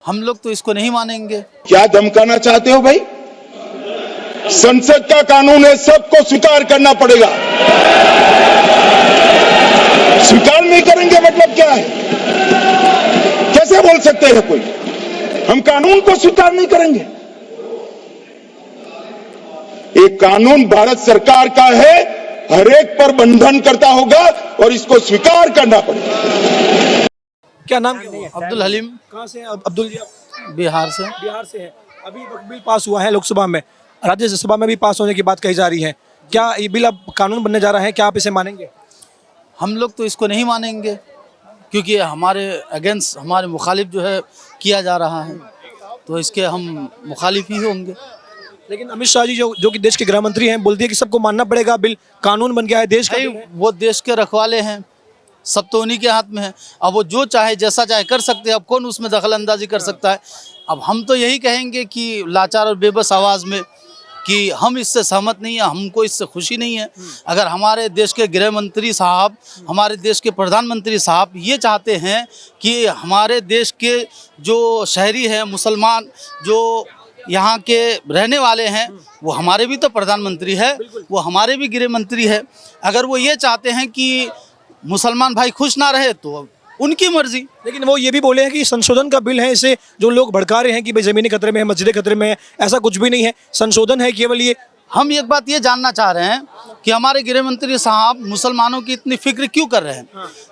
हम लोग तो इसको नहीं मानेंगे। क्या धमकाना चाहते हो भाई? संसद का कानून है, सबको स्वीकार करना पड़ेगा। स्वीकार नहीं करेंगे मतलब क्या है? कैसे बोल सकते हैं कोई? हम कानून को स्वीकार नहीं करेंगे। एक कानून भारत सरकार का है, हरेक पर बंधन करता होगा और इसको स्वीकार करना पड़ेगा। क्या नाम क्या है? अब्दुल हलीम, कहाँ से हैं अब्दुल जी? आप बिहार से। बिहार से हैं। अभी वक्त बिल पास हुआ है लोकसभा में, राज्यसभा में भी पास होने की बात कही जा रही है। क्या ये बिल अब कानून बनने जा रहा है? क्या आप इसे मानेंगे? हम लोग तो इसको नहीं मानेंगे क्योंकि हमारे अगेंस्ट, हमारे मुखालिफ जो है किया जा रहा है, तो इसके हम मुखालिफ ही होंगे। लेकिन अमित शाह जी जो कि देश के गृह मंत्री हैं, बोलते हैं कि सबको मानना पड़ेगा, बिल कानून बन गया है, देश का भाई बिल है। वो देश के रखवाले हैं, सब तो उन्हीं के हाथ में है। अब वो जो चाहे जैसा चाहे कर सकते हैं, अब कौन उसमें दखल अंदाजी कर सकता है? अब हम तो यही कहेंगे कि लाचार और बेबस आवाज़ में कि हम इससे सहमत नहीं है, हमको इससे खुशी नहीं है। अगर हमारे देश के गृह मंत्री साहब, हमारे देश के प्रधानमंत्री साहब ये चाहते हैं कि हमारे देश के जो शहरी हैं, मुसलमान जो यहाँ के रहने वाले हैं, वो हमारे भी तो प्रधानमंत्री है, वो हमारे भी गृह मंत्री है। अगर वो ये चाहते हैं कि मुसलमान भाई खुश ना रहे तो उनकी मर्जी। लेकिन वो ये भी बोले हैं कि संशोधन का बिल है, इसे जो लोग भड़का रहे हैं कि भाई ज़मीनी खतरे में है, मस्जिदें खतरे में है, ऐसा कुछ भी नहीं है। संशोधन है केवल ये। हम एक बात ये जानना चाह रहे हैं कि हमारे गृह मंत्री साहब मुसलमानों की इतनी फिक्र क्यों कर रहे हैं?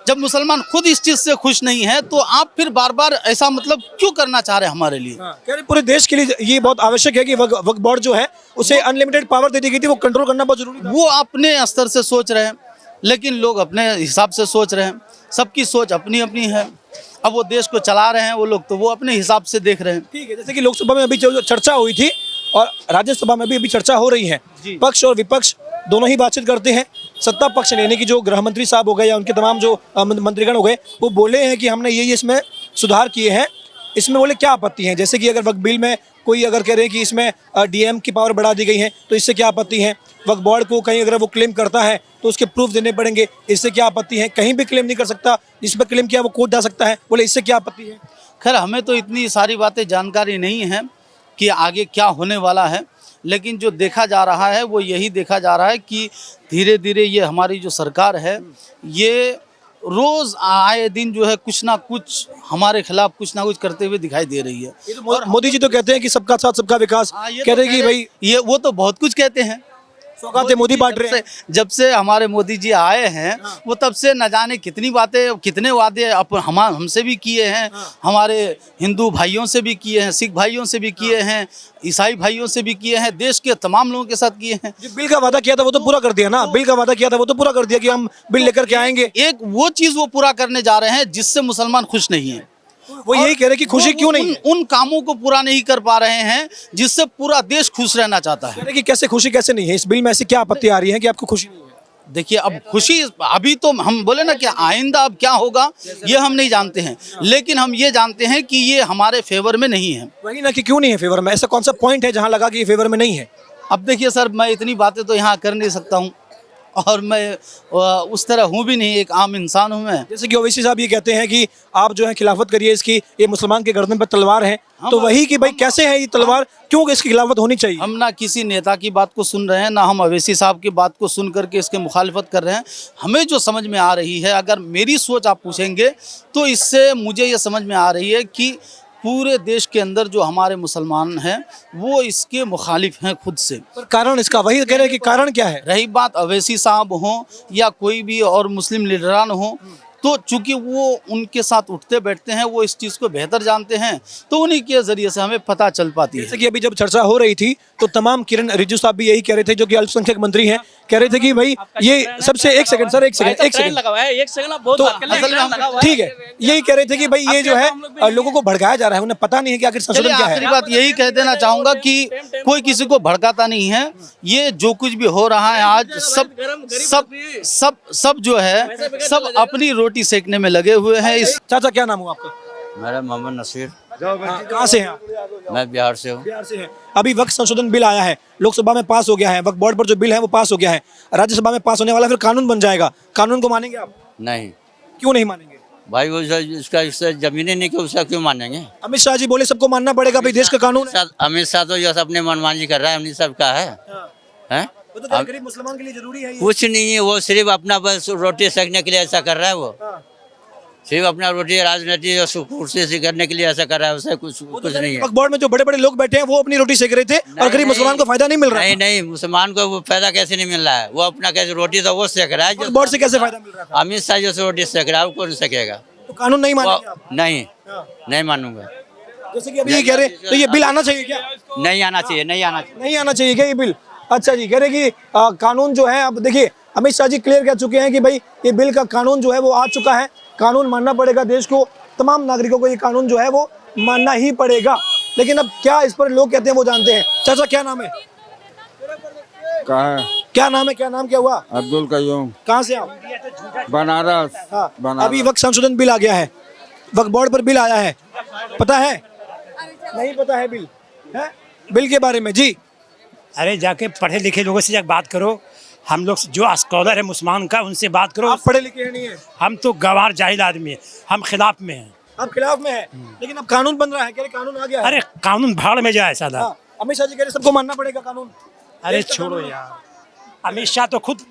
जब मुसलमान खुद इस चीज़ से खुश नहीं है तो आप फिर बार बार ऐसा मतलब क्यों करना चाह रहे हैं हमारे लिए? कह रहे पूरे देश के लिए ये बहुत आवश्यक है कि वक्फ बोर्ड जो है उसे अनलिमिटेड पावर दे दी गई थी, वो कंट्रोल करना बहुत जरूरी था। वो अपने स्तर से सोच रहे हैं, लेकिन लोग अपने हिसाब से सोच रहे हैं। सबकी सोच अपनी अपनी है। अब वो देश को चला रहे हैं वो लोग, तो वो अपने हिसाब से देख रहे हैं। ठीक है, जैसे कि लोकसभा में अभी जो चर्चा हुई थी और राज्यसभा में भी अभी चर्चा हो रही है, पक्ष और विपक्ष दोनों ही बातचीत करते हैं। सत्ता पक्ष यानी कि जो गृह मंत्री साहब हो गए या उनके तमाम जो मंत्रीगण हो गए, वो बोले हैं कि हमने ये इसमें सुधार किए हैं। इसमें बोले क्या आपत्ति है? जैसे कि अगर वक्फ बिल में कोई अगर कह रहे हैं कि इसमें डीएम की पावर बढ़ा दी गई है, तो इससे क्या आपत्ति है? वक्फ बोर्ड को कहीं अगर वो क्लेम करता है तो उसके प्रूफ देने पड़ेंगे, इससे क्या आपत्ति है? कहीं भी क्लेम नहीं कर सकता, जिस पर क्लेम किया वो कोर्ट जा सकता है, बोले इससे क्या आपत्ति है? खैर हमें तो इतनी सारी बातें जानकारी नहीं है कि आगे क्या होने वाला है, लेकिन जो देखा जा रहा है वो यही देखा जा रहा है कि धीरे धीरे ये हमारी जो सरकार है, ये रोज़ आए दिन जो है कुछ ना कुछ हमारे खिलाफ कुछ ना कुछ करते हुए दिखाई दे रही है। और मोदी जी तो कहते हैं कि सबका साथ सबका विकास, कहते हैं कि भाई ये वो तो बहुत कुछ कहते हैं। सौगातें मोदी बांट रहे हैं। जब से हमारे मोदी जी आए हैं, वो तब से न जाने कितनी बातें, कितने वादे हमसे भी किए हैं, हमारे हिंदू भाइयों से भी किए हैं, सिख भाइयों से भी किए हैं, ईसाई भाइयों से भी किए हैं, देश के तमाम लोगों के साथ किए हैं। जो बिल का वादा किया था वो तो पूरा कर दिया ना, बिल का वादा किया था वो तो पूरा कर दिया कि हम बिल लेकर के आएंगे। एक वो चीज़ वो पूरा करने जा रहे हैं जिससे मुसलमान खुश नहीं है। वो यही कह रहे हैं कि खुशी क्यों नहीं है? उन कामों को पूरा नहीं कर पा रहे हैं जिससे पूरा देश खुश रहना चाहता है। कह रहे हैं कि कैसे खुशी कैसे नहीं है? इस बिल में ऐसी क्या आपत्ति आ रही है कि आपको खुशी नहीं है? देखिए अब खुशी अभी तो हम बोले ना कि आइंदा अब क्या होगा ये हम नहीं जानते हैं, लेकिन हम ये जानते हैं कि ये हमारे फेवर में नहीं है। वही ना, कि क्यों नहीं है फेवर में? ऐसा कौन सा पॉइंट है जहां लगा कि ये फेवर में नहीं है? अब देखिए सर, मैं इतनी बातें तो यहाँ कर नहीं सकता हूँ और मैं उस तरह हूँ भी नहीं, एक आम इंसान हूँ मैं। जैसे कि ओवैसी साहब ये कहते हैं कि आप जो है खिलाफत करिए इसकी, ये मुसलमान के गर्दन पर तलवार है, तो वही कि भाई कैसे है ये तलवार, क्यों इसकी खिलाफत होनी चाहिए? हम ना किसी नेता की बात को सुन रहे हैं, ना हम ओवैसी साहब की बात को सुन करके इसके मुखालफत कर रहे हैं। हमें जो समझ में आ रही है, अगर मेरी सोच आप पूछेंगे तो इससे मुझे ये समझ में आ रही है कि पूरे देश के अंदर जो हमारे मुसलमान हैं वो इसके मुखालिफ हैं खुद से। पर कारण इसका वही कह रहे हैं कि कारण क्या है? रही बात ओवैसी साहब हों या कोई भी और मुस्लिम लीडरान हों, तो चूंकि वो उनके साथ उठते बैठते हैं, वो इस चीज़ को बेहतर जानते हैं, तो उन्हीं के ज़रिए से हमें पता चल पाती है। जैसे कि अभी जब चर्चा हो रही थी तो तमाम किरण रिजिजू साहब भी यही कह रहे थे, जो कि अल्पसंख्यक मंत्री हैं, कह रहे थे कि भाई ये सबसे एक सेकंड सर, एक सेकंड तो ठीक है, यही कह रहे थे कि भाई ये जो है लोगों को भड़काया जा रहा है, उन्हें पता नहीं है कि आखिर संशोधन क्या आखिरी है। बात यही कह देना चाहूँगा कि कोई किसी को भड़काता नहीं है। ये जो कुछ भी हो रहा है आज, सब जो है सब अपनी रोटी सेकने में लगे हुए हैं। इस चाचा क्या नाम हुआ आपका? मेरा मोहम्मद नसीर, कहाँ से हैं आप? मैं बिहार से हूँ। बिहार से हैं। अभी वक्फ संशोधन बिल आया है, लोकसभा में पास हो गया है, वक्फ बोर्ड पर जो बिल है वो पास हो गया है, राज्यसभा में पास होने वाला, फिर कानून बन जाएगा। कानून को मानेंगे आप? नहीं, क्यों नहीं मानेंगे? भाई वो इसका इससे जमीनें नहीं कि उसका क्यों मानेंगे। अमित शाह जी बोले सबको मानना पड़ेगा भाई, देश का कानून है। अमित शाह तो जो अपने मनमानी कर रहा है, अमित शाह का है हैं? वो तो कह रहे गरीब मुसलमान के लिए जरूरी है ये। कुछ नहीं है, वो सिर्फ अपना बस रोटी सेकने के लिए ऐसा कर रहा है। वो सिर्फ अपना रोटी राजनीति और कुर्सी से करने के लिए ऐसा कर रहा है, उससे कुछ नहीं है। वक्फ बोर्ड में जो बड़े बड़े लोग बैठे हैं वो अपनी रोटी सेक रहे थे और गरीब मुसलमान को फायदा नहीं मिल रहा है। नहीं, मुसलमान को वो फायदा कैसे नहीं मिल रहा है, वो अपना कैसे रोटी तो वो सेक रहा है। वक्फ बोर्ड से कैसे फायदा मिल रहा था? अमित शाह जो रोटी सेक रहा है वो कौन सकेगा। तो कानून नहीं मानेंगे आप? नहीं, नहीं मानूंगा। जैसे कि अभी ये कह रहे तो ये बिल आना चाहिए क्या? नहीं आना चाहिए, नहीं आना चाहिए। नहीं आना चाहिए क्या ये बिल? अच्छा जी, कह रहे कि कानून जो है, अब देखिए अमित शाह जी क्लियर कह चुके हैं कि भाई ये बिल का कानून जो है वो आ चुका है, कानून मानना पड़ेगा देश को, तमाम नागरिकों को ये कानून जो है वो मानना ही पड़ेगा। लेकिन अब क्या इस पर लोग कहते हैं वो जानते हैं। चाचा क्या नाम है? क्या नाम है? क्या नाम क्या हुआ? अब्दुल कयूम, कहाँ से आप? बनारस। हाँ, बनारस। अभी वक्त संशोधन बिल आ गया है, वक्त बोर्ड पर बिल आया है, पता है? नहीं पता है बिल है? बिल के बारे में जी अरे जाके पढ़े लिखे लोगों से जाके बात करो। हम लोग जो स्कॉलर है मुसलमान का, उनसे बात करो। आप पढ़े लिखे हैं नहीं है? हम तो गंवार जाहिल आदमी है, हम खिलाफ में हैं। आप खिलाफ में है, लेकिन अब कानून बन रहा है, कह रहे कानून आ गया है। अरे कानून भाड़ में जाए साला। हाँ, अमित शाह जी कह रहे सबको मानना पड़ेगा कानून। अरे छोड़ो यार, अमित शाह तो खुद।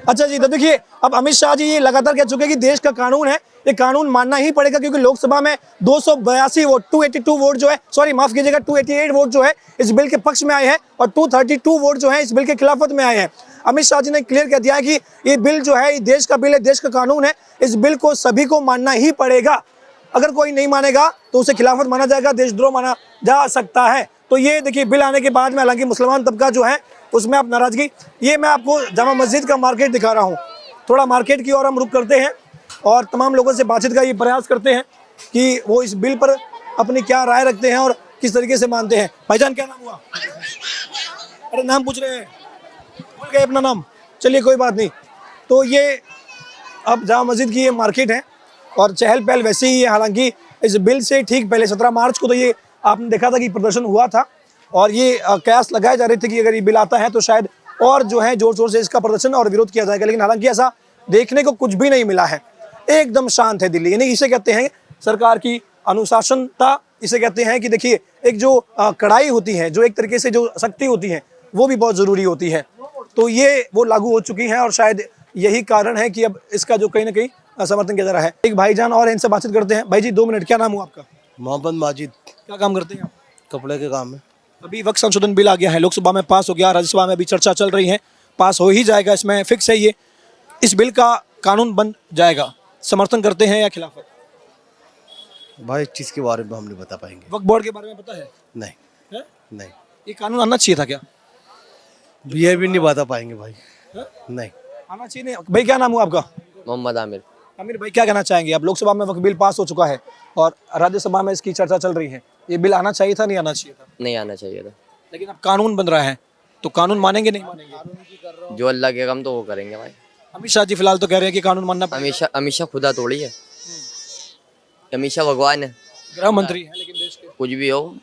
अच्छा जी, तो देखिए अब अमित शाह जी ये लगातार कह चुके हैं कि देश का कानून है, ये कानून मानना ही पड़ेगा, क्योंकि लोकसभा में 282 वोट 282 वोट जो है, सॉरी माफ कीजिएगा 288 वोट जो है इस बिल के पक्ष में आए हैं और 232 वोट जो है इस बिल के खिलाफत में आए हैं। अमित शाह जी ने क्लियर कह दिया है कि ये बिल जो है ये देश का बिल है, देश का कानून है, इस बिल को सभी को मानना ही पड़ेगा। अगर कोई नहीं मानेगा तो उसे खिलाफत माना जाएगा, देशद्रोह माना जा सकता है। तो ये देखिए बिल आने के बाद में हालांकि मुसलमान तबका जो है उसमें आप नाराजगी, ये मैं आपको जामा मस्जिद का मार्केट दिखा रहा हूँ। थोड़ा मार्केट की ओर हम रुक करते हैं और तमाम लोगों से बातचीत का ये प्रयास करते हैं कि वो इस बिल पर अपनी क्या राय रखते हैं और किस तरीके से मानते हैं। भाईजान क्या नाम हुआ? अरे नाम पूछ रहे हैं, भूल गए अपना नाम, चलिए कोई बात नहीं। तो ये अब जामा मस्जिद की ये मार्केट है और चहल पहल वैसे ही है। हालांकि इस बिल से ठीक पहले 17 मार्च को तो ये आपने देखा था कि प्रदर्शन हुआ था और ये कयास लगाए जा रहे थे कि अगर ये बिल आता है तो शायद और जो है जोर शोर से इसका प्रदर्शन और विरोध किया जाएगा, लेकिन हालांकि ऐसा देखने को कुछ भी नहीं मिला है। एकदम शांत है दिल्ली, यानी इसे कहते हैं सरकार की अनुशासनता। इसे कहते हैं कि देखिए एक जो कड़ाई होती है, जो एक तरीके से जो सख्ती होती है वो भी बहुत ज़रूरी होती है। तो ये वो लागू हो चुकी हैं और शायद यही कारण है कि अब इसका जो कहीं ना कहीं समर्थन किया जा रहा है। एक भाईजान और इनसे बातचीत करते हैं। भाई जी 2 मिनट, क्या नाम हुआ आपका? मोहम्मद माजिद। क्या काम करते हैं आप? कपड़े के काम में। अभी वक्त संशोधन बिल आ गया है, लोकसभा में पास हो गया, राज्यसभा में अभी चर्चा चल रही है, पास हो ही जाएगा, इसमें फिक्स है ये। इस बिल का कानून बन जाएगा, समर्थन करते हैं या खिलाफत? भाई इस चीज़ के बारे में हम नहीं बता पाएंगे। वक्फ बोर्ड के बारे में पता है? नहीं है? नहीं, ये कानून आना चाहिए था क्या? ये भी नहीं बता पाएंगे भाई। है? नहीं। आना चाहिए नहीं। भाई क्या नाम हुआ आपका? मोहम्मद आमिर। आमिर भाई क्या कहना चाहेंगे? अब लोकसभा में वक्फ बिल पास हो चुका है और राज्यसभा में इसकी चर्चा चल रही है, ये बिल आना चाहिए था नहीं आना चाहिए था? नहीं आना चाहिए था। लेकिन अब कानून बन रहा है तो कानून मानेंगे नहीं मानेंगे? जो अल्लाह के काम तो वो करेंगे भाई। अमित शाह जी फिलहाल तो कह रहे हैं कि कानून मानना पड़ेगा। अमित शाह खुदा थोड़ी है, अमित शाह भगवान है, गृह मंत्री है, लेकिन देश के कुछ भी हो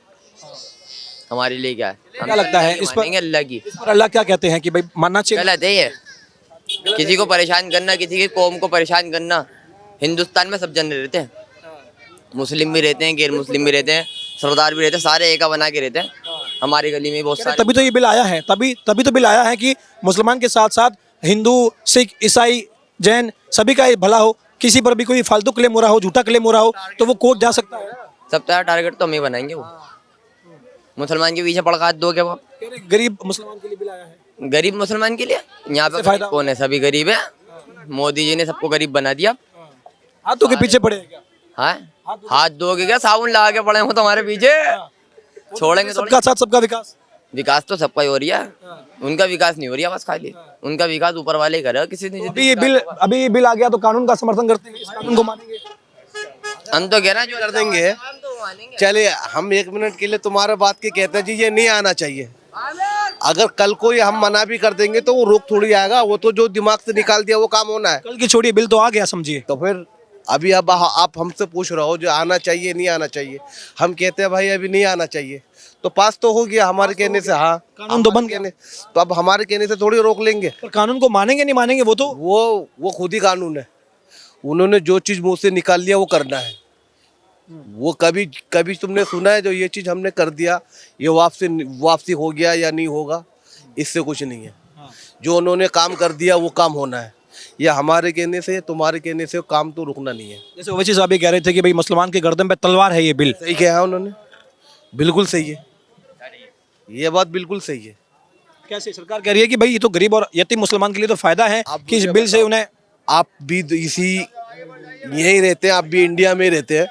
हमारे लिए क्या है। क्या लगता है इस पर? मानेंगे अल्लाह की। इस पर अल्लाह क्या कहते हैं कि भाई मानना चाहिए? गलत है ये, किसी को परेशान करना, किसी की कौम को परेशान करना। हिंदुस्तान में सब जन रहते हैं, मुस्लिम भी रहते हैं, गैर मुस्लिम भी रहते हैं, सरदार भी रहते हैं, सारे एका बना के रहते हैं। हमारी गली में बहुत सारे। तभी तो ये बिल आया है, तभी तो बिल आया है कि मुसलमान के साथ साथ हिंदू, सिख, ईसाई, जैन सभी का भला हो। किसी पर भी कोई फालतू क्लेम हो रहा हो, झूठा क्लेम हो रहा हो तो वो कोर्ट जा सकता है। सबसे टारगेट तो हम ही बनाएंगे, वो मुसलमान के पीछे पड़का दो क्या? गरीब मुसलमान के लिए बिल आया है। गरीब मुसलमान के लिए यहाँ पे फायदा कौन है? सभी गरीब है। मोदी जी ने सबको गरीब बना दिया। हाथों के पीछे पड़े हैं क्या? हाँ, हाथ धोगे क्या? साबुन लगा के पड़े हो तुम्हारे पीछे, छोड़ेंगे सबका साथ सबका विकास। विकास तो सबका ही हो रही है, उनका विकास नहीं हो रही है बस खाली। उनका विकास ऊपर वाले ही करे, किसी ने। अभी ये बिल आ गया तो कानून का समर्थन करते हैं, इस कानून को मानेंगे? हम तो कहना जो कर देंगे। चलिए हम 1 मिनट के लिए तुम्हारे बात की कहते हैं जी, ये नहीं आना चाहिए। अगर कल को ये हम मना भी कर देंगे तो वो रोक थोड़ी आएगा, वो तो जो दिमाग से निकाल दिया वो काम होना है। कल की छोड़िए, बिल तो आ गया समझिए। तो फिर अभी अब आप हमसे पूछ रहे हो जो आना चाहिए नहीं आना चाहिए, हम कहते हैं भाई अभी नहीं आना चाहिए, तो पास तो हो गया हमारे कहने से। हाँ, कानून तो बन गया, तो अब हमारे कहने से थोड़ी रोक लेंगे। पर कानून को मानेंगे नहीं मानेंगे वो तो वो खुद ही कानून है, उन्होंने जो चीज मुंह से निकाल लिया वो करना है। वो कभी कभी तुमने सुना है जो ये चीज हमने कर दिया ये वापसी हो गया या नहीं होगा, इससे कुछ नहीं है। जो उन्होंने काम कर दिया वो काम होना है। ये हमारे कहने से तुम्हारे कहने से काम तो रुकना नहीं है। जैसे ओवैसी साहब ये कह रहे थे कि भाई मुसलमान के गर्दन पे तलवार है ये बिल। सही कहा है उन्होंने, बिल्कुल सही है, ये बात बिल्कुल सही है। कैसे सरकार कह रही है कि भाई ये तो गरीब और यतीम मुसलमान के लिए तो फायदा है कि इस बिल से उन्हें। आप भी इसी यही रहते हैं, आप भी इंडिया में ही रहते हैं,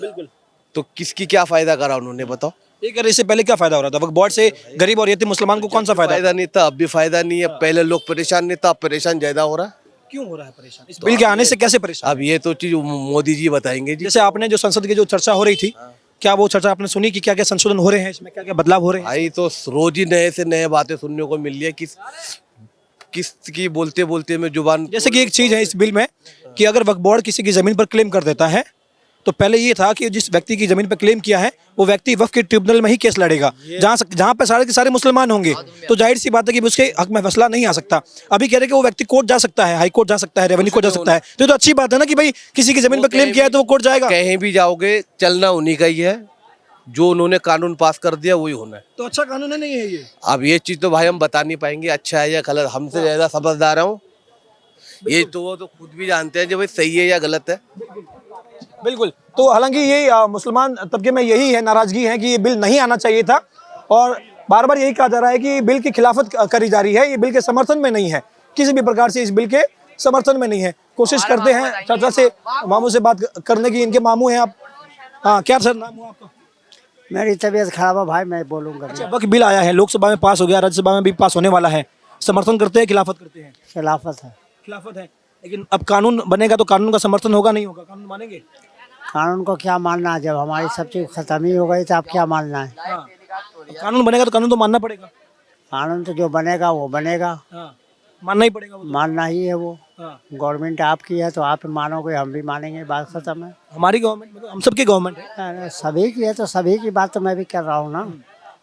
बिल्कुल। तो किसकी क्या फायदा करा उन्होंने बताओ। ये कह रहे इससे पहले क्या फायदा हो रहा था वक्फ बोर्ड से गरीब और यतीम मुसलमान को कौन सा फायदा? फायदा नहीं था, अब भी फायदा नहीं है। पहले लोग परेशान नहीं था, अब परेशान ज्यादा हो रहा है। क्यों हो रहा है परेशान? इस बिल के आने से कैसे परेशान? अब ये तो चीज मोदी जी बताएंगे जी। जैसे आपने जो संसद की जो चर्चा हो रही थी, क्या वो चर्चा आपने सुनी कि क्या क्या संशोधन हो रहे हैं इसमें, क्या क्या बदलाव हो रहे हैं? भाई तो रोज ही नए से नए बातें सुनने को मिल रही है। किस की बोलते बोलते में जुबान। जैसे कि एक चीज है इस बिल में कि अगर वक्फ बोर्ड किसी की जमीन पर क्लेम कर देता है तो पहले ये था कि जिस व्यक्ति की जमीन पर क्लेम किया है वो व्यक्ति वक्फ के ट्रिब्यूनल में ही केस लड़ेगा, जहां पे सारे के सारे मुसलमान होंगे, तो जाहिर सी बात है कि उसके हक में फैसला नहीं आ सकता। अभी कह रहे कि वो व्यक्ति कोर्ट जा सकता है, हाई कोर्ट जा सकता है, रेवेन्यू कोर्ट जा सकता है। तो अच्छी बात है ना कि भाई किसी की जमीन पर क्लेम किया है तो वो कोर्ट जाएगा। कहीं भी जाओगे चलना उन्हीं का ही है, जो उन्होंने कानून पास कर दिया वही होना है। तो अच्छा कानून है नहीं है ये? अब ये चीज तो भाई हम बता नहीं पाएंगे अच्छा है या गलत, हमसे ज्यादा समझदार हूँ ये तो, वो तो खुद भी जानते हैं जो भाई सही है या गलत है। बिल्कुल। तो हालांकि ये मुसलमान तबके में यही है, नाराजगी है कि ये बिल नहीं आना चाहिए था और बार बार यही कहा जा रहा है कि बिल की खिलाफत करी जा रही है, ये बिल के समर्थन में नहीं है, किसी भी प्रकार से इस बिल के समर्थन में नहीं है। कोशिश करते हैं चाचा से, मामू से बात करने की। इनके मामू हैं आप? हाँ, क्या सर नाम हुआ आपका? मेरी तबीयत खराब है भाई, मैं बोलूँगा। अच्छा, वक्त बिल आया है, लोकसभा में पास हो गया, राज्यसभा में भी पास होने वाला है, समर्थन करते हैं खिलाफत करते हैं? खिलाफत है। खिलाफत है, लेकिन अब कानून बनेगा तो कानून का समर्थन होगा नहीं होगा? कानून मानेंगे? कानून को क्या मानना है, जब हमारी सब चीज़ खत्म ही हो गई तो आप क्या मानना है? हाँ। कानून बनेगा तो कानून तो मानना पड़ेगा। कानून तो जो बनेगा वो बनेगा। हाँ, मानना ही पड़ेगा वो तो। मानना ही है वो। हाँ। गवर्नमेंट आपकी है तो आप मानोगे, हम भी मानेंगे, बात खत्म है। हमारी गवर्नमेंट मतलब हम सबकी गवर्नमेंट है। अरे सभी की है तो सभी की बात तो मैं भी कर रहा हूँ ना।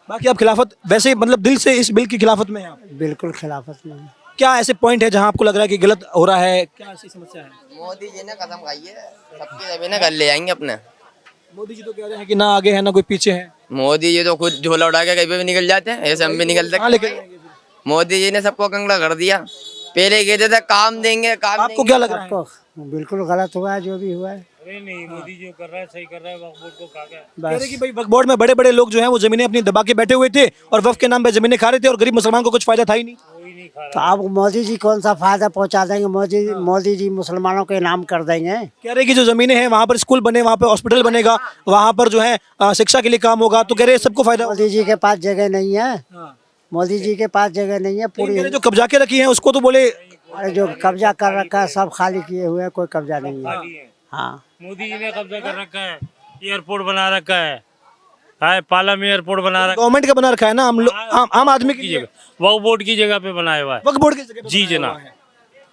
बाकी आप खिलाफत वैसे मतलब दिल से इस बिल की खिलाफत में हैं आप? बिल्कुल खिलाफत में है। क्या ऐसे पॉइंट है जहां आपको लग रहा है कि गलत हो रहा है, क्या ऐसी समस्या है? मोदी जी ने कसम खाई है सबकी जमीनें कर ले जाएंगे अपने। मोदी जी तो कह रहे हैं कि ना आगे है ना कोई पीछे है। मोदी जी तो खुद झोला उठा के कहीं पे भी निकल जाते हैं, ऐसे हम भी निकल कहाँ सकते लेके हैं। जाएंगे फिर? मोदी जी ने सबको कंगड़ा कर दिया। पहले कहते थे काम देंगे, काम आपको क्या लग रहा है? आपको बिल्कुल गलत हुआ है जो भी हुआ है। नहीं, मोदी जी कर रहा है, सही कर रहा है। वक्फ बोर्ड को कहा गया कह रहे कि भाई वक्फ बोर्ड में बड़े बड़े लोग जो हैं वो जमीनें अपनी दबा के बैठे हुए थे और वक्फ के नाम पे जमीनें खा रहे थे और गरीब मुसलमान को कुछ फायदा था ही नहीं। तो आप मोदी जी कौन सा फायदा पहुंचा देंगे? मोदी जी मुसलमानों के नाम कर देंगे। कह रहे कि जो जमीनें हैं वहाँ पर स्कूल बने, वहाँ पे हॉस्पिटल बनेगा, वहाँ पर जो है शिक्षा के लिए काम होगा, तो कह रहे सबको फायदा होगा। मोदी जी के पास जगह नहीं है। मोदी जी के पास जगह नहीं है पूरी। जो कब्जा के रखी है उसको तो बोले। अरे जो कब्जा कर रखा है सब खाली किए हुए हैं, कोई कब्जा नहीं है। हाँ, मोदी जी ने कब्जा कर रखा है, एयरपोर्ट बना रखा है, पाला में एयरपोर्ट बना रखा गवर्नमेंट का बना रखा है ना, आम आदमी की है, वक्फ बोर्ड की जगह पे बनाया हुआ है। वक्फ बोर्ड की जगह पे जी बनाया जनाब। हुआ है।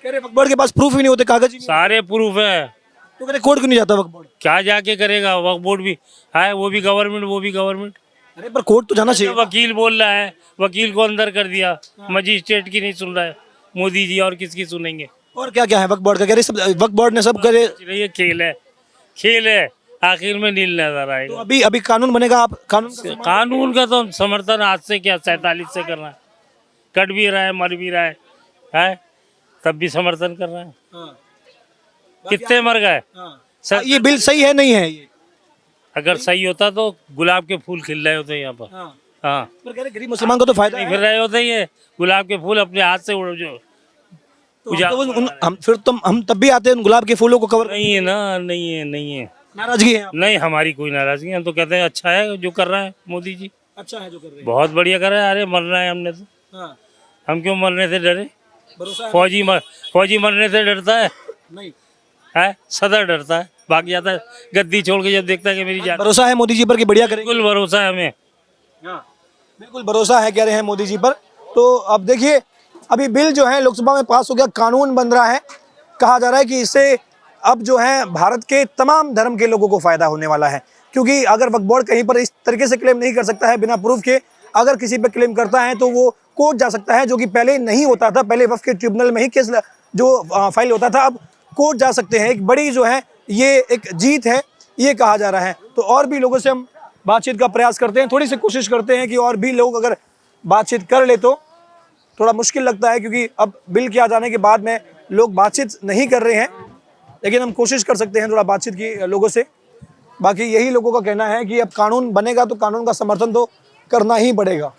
कह रहे वक्फ बोर्ड के पास प्रूफ ही नहीं होते, कागज ही नहीं सारे प्रूफ है। होते। तो कह रहे कोर्ट क्यों नहीं जाता वक्फ बोर्ड? क्या जाके करेगा वक्फ बोर्ड भी है, वो भी गवर्नमेंट। अरे पर कोर्ट तो जाना चाहिए। वकील बोल रहा है, वकील को अंदर कर दिया, मजिस्ट्रेट की नहीं सुन रहा है मोदी जी, और किसकी सुनेंगे? और क्या क्या है वक्फ बोर्ड का? कह रहे सब वक्फ बोर्ड ने सब करे। ये खेल है, आखिर में नील नजर तो आएगा। अभी कानून बनेगा, आप कानून का तो समर्थन आज से क्या 47 से कर रहा है, कट भी रहा है, मर भी रहा है, तब भी समर्थन कर रहा है। कितने मर गए? ये बिल सही है नहीं है ये? अगर सही होता तो गुलाब के फूल खिल रहे होते यहाँ पर। हाँ, पर कह रहे गरीब मुसलमान को तो फायदा नहीं है। फिर रहे होते ये गुलाब के फूल अपने हाथ से उड़ जो हम फिर तुम हम तब भी आते हैं उन गुलाब के फूलों को कवर। नहीं है ना, नहीं है। नाराजगी है? नहीं, हमारी कोई नाराजगी, हम तो कहते हैं अच्छा है जो कर रहा है मोदी जी, अच्छा है जो कर रहे हैं। बहुत बढ़िया कर रहा है। अरे मरना है हमने तो, हाँ, हम क्यों मरने से डरे? भरोसा है? फौजी मरने से डरता नहीं, है, सदर डरता है, भाग जाता है गद्दी छोड़ के जब देखता है कि मेरी जान। भरोसा है मोदी जी पर कि बढ़िया करेंगे? बिल्कुल भरोसा है हमें। बिल्कुल भरोसा है कह रहे हैं मोदी जी पर। तो अब देखिए, अभी बिल जो है लोकसभा में पास हो गया, कानून बन रहा है। कहा जा रहा है कि इससे अब जो है भारत के तमाम धर्म के लोगों को फायदा होने वाला है, क्योंकि अगर वक्फ बोर्ड कहीं पर इस तरीके से क्लेम नहीं कर सकता है बिना प्रूफ के, अगर किसी पे क्लेम करता है तो वो कोर्ट जा सकता है, जो कि पहले नहीं होता था। पहले वक्फ के ट्रिब्यूनल में ही केस जो फाइल होता था, अब कोर्ट जा सकते हैं। एक बड़ी जो है ये एक जीत है, ये कहा जा रहा है। तो और भी लोगों से हम बातचीत का प्रयास करते हैं, थोड़ी सी कोशिश करते हैं कि और भी लोग अगर बातचीत कर ले तो थोड़ा मुश्किल लगता है, क्योंकि अब बिल के आ जाने के बाद में लोग बातचीत नहीं कर रहे हैं, लेकिन हम कोशिश कर सकते हैं थोड़ा बातचीत की लोगों से। बाकी यही लोगों का कहना है कि अब कानून बनेगा तो कानून का समर्थन तो करना ही पड़ेगा।